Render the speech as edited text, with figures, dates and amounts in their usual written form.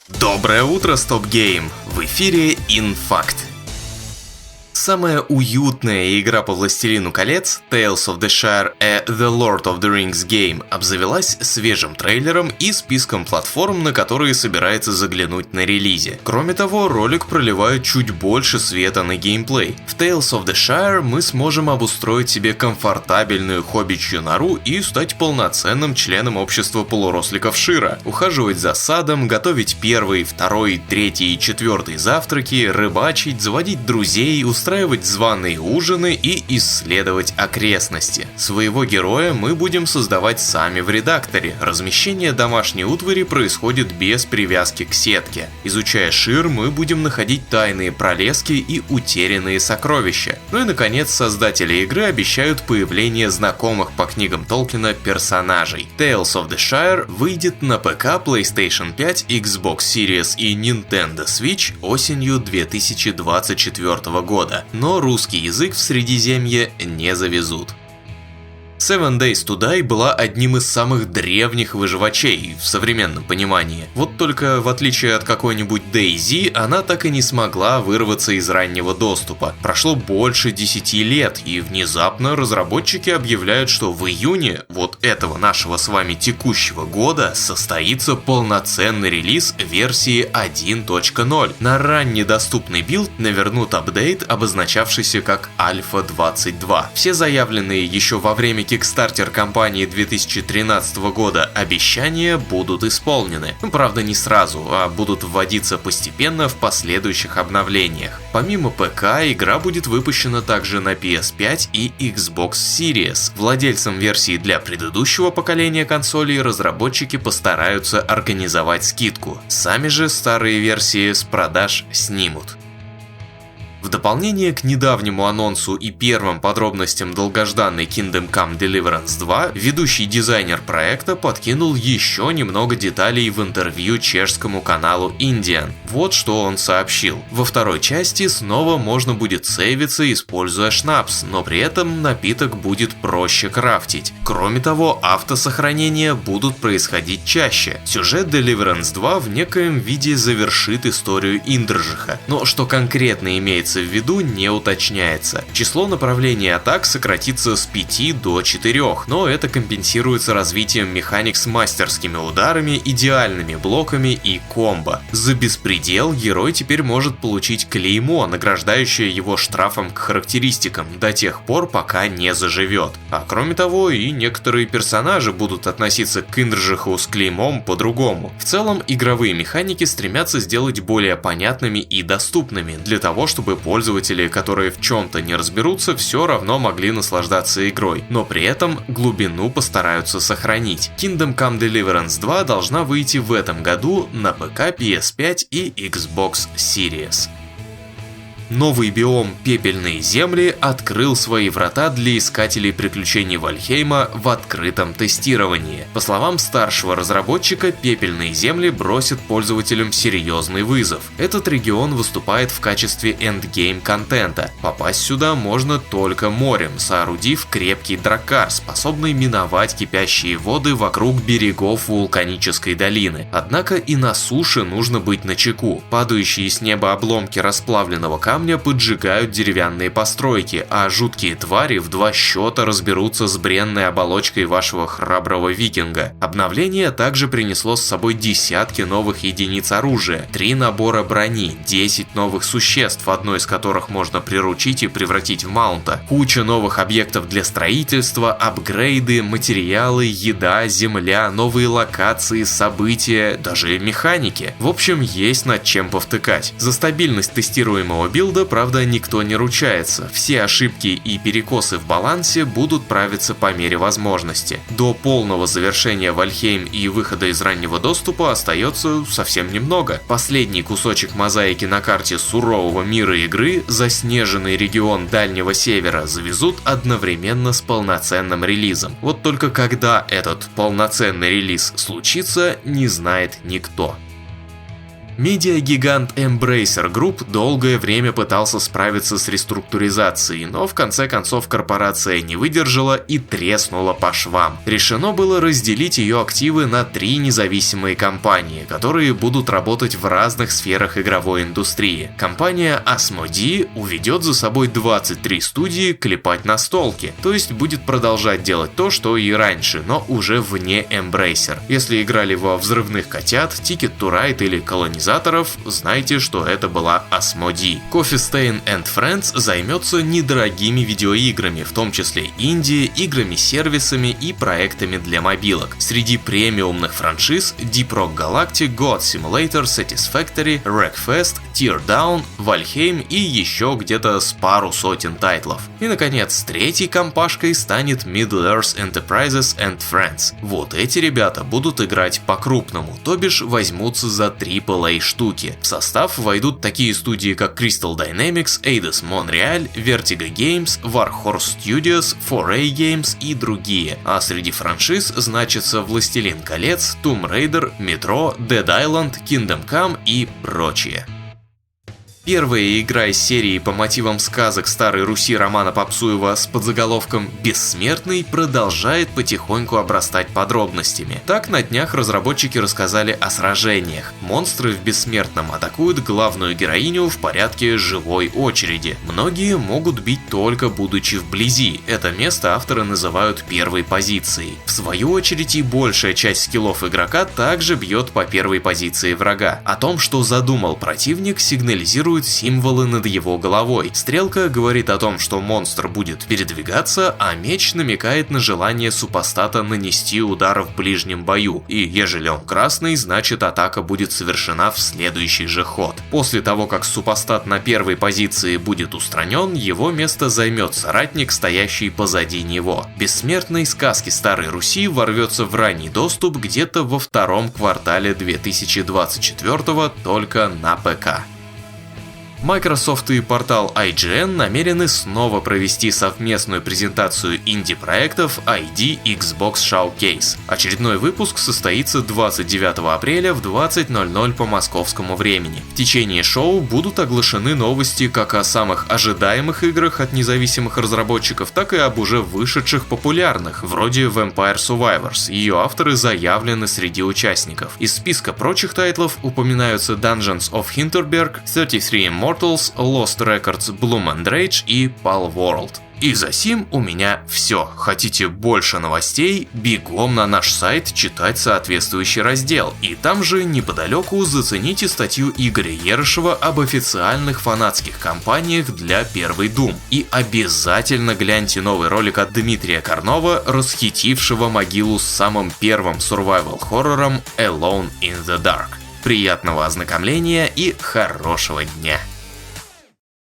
Доброе утро, Стоп-Гейм! В эфире InFact. Самая уютная игра по Властелину колец, Tales of the Shire A The Lord of the Rings Game, обзавелась свежим трейлером и списком платформ, на которые собирается заглянуть на релизе. Кроме того, ролик проливает чуть больше света на геймплей. В Tales of the Shire мы сможем обустроить себе комфортабельную хоббичью нору и стать полноценным членом общества полуросликов Шира, ухаживать за садом, готовить первый, второй, третий и четвертый завтраки, рыбачить, заводить друзей, устраивать званые ужины и исследовать окрестности. Своего героя мы будем создавать сами в редакторе. Размещение домашней утвари происходит без привязки к сетке. Изучая Шир, мы будем находить тайные пролески и утерянные сокровища. Ну и наконец, создатели игры обещают появление знакомых по книгам Толкина персонажей. Tales of the Shire выйдет на ПК, PlayStation 5, Xbox Series и Nintendo Switch осенью 2024 года. Но русский язык в Средиземье не завезут. Seven Days to Die была одним из самых древних выживачей в современном понимании. Вот только в отличие от какой-нибудь DayZ, она так и не смогла вырваться из раннего доступа. Прошло больше 10 лет, и внезапно разработчики объявляют, что в июне вот этого нашего с вами текущего года состоится полноценный релиз версии 1.0. На раннедоступный билд навернут апдейт, обозначавшийся как Альфа 22. Все заявленные еще во время Kickstarter кампании 2013 года обещания будут исполнены. Правда, не сразу, а будут вводиться постепенно в последующих обновлениях. Помимо ПК, игра будет выпущена также на PS5 и Xbox Series. Владельцам версии для предыдущего поколения консолей разработчики постараются организовать скидку. Сами же старые версии с продаж снимут. В дополнение к недавнему анонсу и первым подробностям долгожданной Kingdom Come Deliverance 2, ведущий дизайнер проекта подкинул еще немного деталей в интервью чешскому каналу Indian. Вот что он сообщил. Во второй части снова можно будет сейвиться, используя шнапс, но при этом напиток будет проще крафтить. Кроме того, автосохранения будут происходить чаще. Сюжет Deliverance 2 в некоем виде завершит историю Индржиха, но что конкретно имеется в виду, не уточняется. Число направлений атак сократится с 5 до 4, но это компенсируется развитием механик с мастерскими ударами, идеальными блоками и комбо. За беспредел герой теперь может получить клеймо, награждающее его штрафом к характеристикам до тех пор, пока не заживет. А кроме того, и некоторые персонажи будут относиться к Индржиху с клеймом по-другому. В целом, игровые механики стремятся сделать более понятными и доступными, для того, чтобы пользователи, которые в чем-то не разберутся, все равно могли наслаждаться игрой, но при этом глубину постараются сохранить. Kingdom Come Deliverance 2 должна выйти в этом году на ПК, PS5 и Xbox Series. Новый биом Пепельные земли открыл свои врата для искателей приключений Вальхейма в открытом тестировании. По словам старшего разработчика, Пепельные земли бросят пользователям серьезный вызов. Этот регион выступает в качестве эндгейм контента. Попасть сюда можно только морем, соорудив крепкий драккар, способный миновать кипящие воды вокруг берегов вулканической долины. Однако и на суше нужно быть начеку. Падающие с неба обломки расплавленного камня поджигают деревянные постройки, а жуткие твари в 2 счета разберутся с бренной оболочкой вашего храброго викинга. Обновление также принесло с собой десятки новых единиц оружия, 3 набора брони, 10 новых существ, одно из которых можно приручить и превратить в маунта, куча новых объектов для строительства, апгрейды, материалы, еда, земля, новые локации, события, даже механики. В общем, есть над чем повтыкать. За стабильность тестируемого билда, правда, никто не ручается. Все ошибки и перекосы в балансе будут правиться по мере возможности. До полного завершения Вальхейм и выхода из раннего доступа остается совсем немного. Последний кусочек мозаики на карте сурового мира игры, заснеженный регион Дальнего Севера, завезут одновременно с полноценным релизом. Вот только когда этот полноценный релиз случится, не знает никто. Медиагигант Embracer Group долгое время пытался справиться с реструктуризацией, но в конце концов корпорация не выдержала и треснула по швам. Решено было разделить ее активы на 3 независимые компании, которые будут работать в разных сферах игровой индустрии. Компания Asmodee уведет за собой 23 студии клепать настолки, то есть будет продолжать делать то, что и раньше, но уже вне Embracer. Если играли во Взрывных котят, Ticket to Ride или Колонизаторов, знайте, что это была Asmodee. Coffee Stain and Friends займется недорогими видеоиграми, в том числе инди, играми-сервисами и проектами для мобилок. Среди премиумных франшиз Deep Rock Galactic, God Simulator, Satisfactory, Wreckfest, Teardown, Valheim и еще где-то с пару сотен тайтлов. И наконец, третьей компашкой станет Middle-earth Enterprises and Friends. Вот эти ребята будут играть по-крупному, то бишь возьмутся за AAA штуки. В состав войдут такие студии, как Crystal Dynamics, Eidos Montreal, Vertigo Games, Warhorse Studios, 4A Games и другие. А среди франшиз значится Властелин колец, Tomb Raider, Metro, Dead Island, Kingdom Come и прочее. Первая игра из серии по мотивам сказок Старой Руси Романа Попсуева с подзаголовком «Бессмертный» продолжает потихоньку обрастать подробностями. Так, на днях разработчики рассказали о сражениях. Монстры в Бессмертном атакуют главную героиню в порядке живой очереди. Многие могут бить только будучи вблизи. Это место авторы называют первой позицией. В свою очередь и большая часть скиллов игрока также бьет по первой позиции врага. О том, что задумал противник, сигнализирует символы над его головой. Стрелка говорит о том, что монстр будет передвигаться, а меч намекает на желание супостата нанести удар в ближнем бою. И ежели он красный, значит атака будет совершена в следующий же ход. После того, как супостат на первой позиции будет устранен, его место займет соратник, стоящий позади него. Бессмертный сказки Старой Руси ворвется в ранний доступ где-то во втором квартале 2024 только на ПК. Microsoft и портал IGN намерены снова провести совместную презентацию инди-проектов ID Xbox Showcase. Очередной выпуск состоится 29 апреля в 20:00 по московскому времени. В течение шоу будут оглашены новости как о самых ожидаемых играх от независимых разработчиков, так и об уже вышедших популярных, вроде Vampire Survivors. Ее авторы заявлены среди участников. Из списка прочих тайтлов упоминаются Dungeons of Hinterberg, 33 Immortals, Lost Records, Bloom and Rage и Palworld. И за сим у меня все. Хотите больше новостей? Бегом на наш сайт читать соответствующий раздел. И там же неподалеку зацените статью Игоря Ерышева об официальных фанатских кампаниях для первой Doom. И обязательно гляньте новый ролик от Дмитрия Карнова, расхитившего могилу с самым первым survival-хоррором Alone in the Dark. Приятного ознакомления и хорошего дня!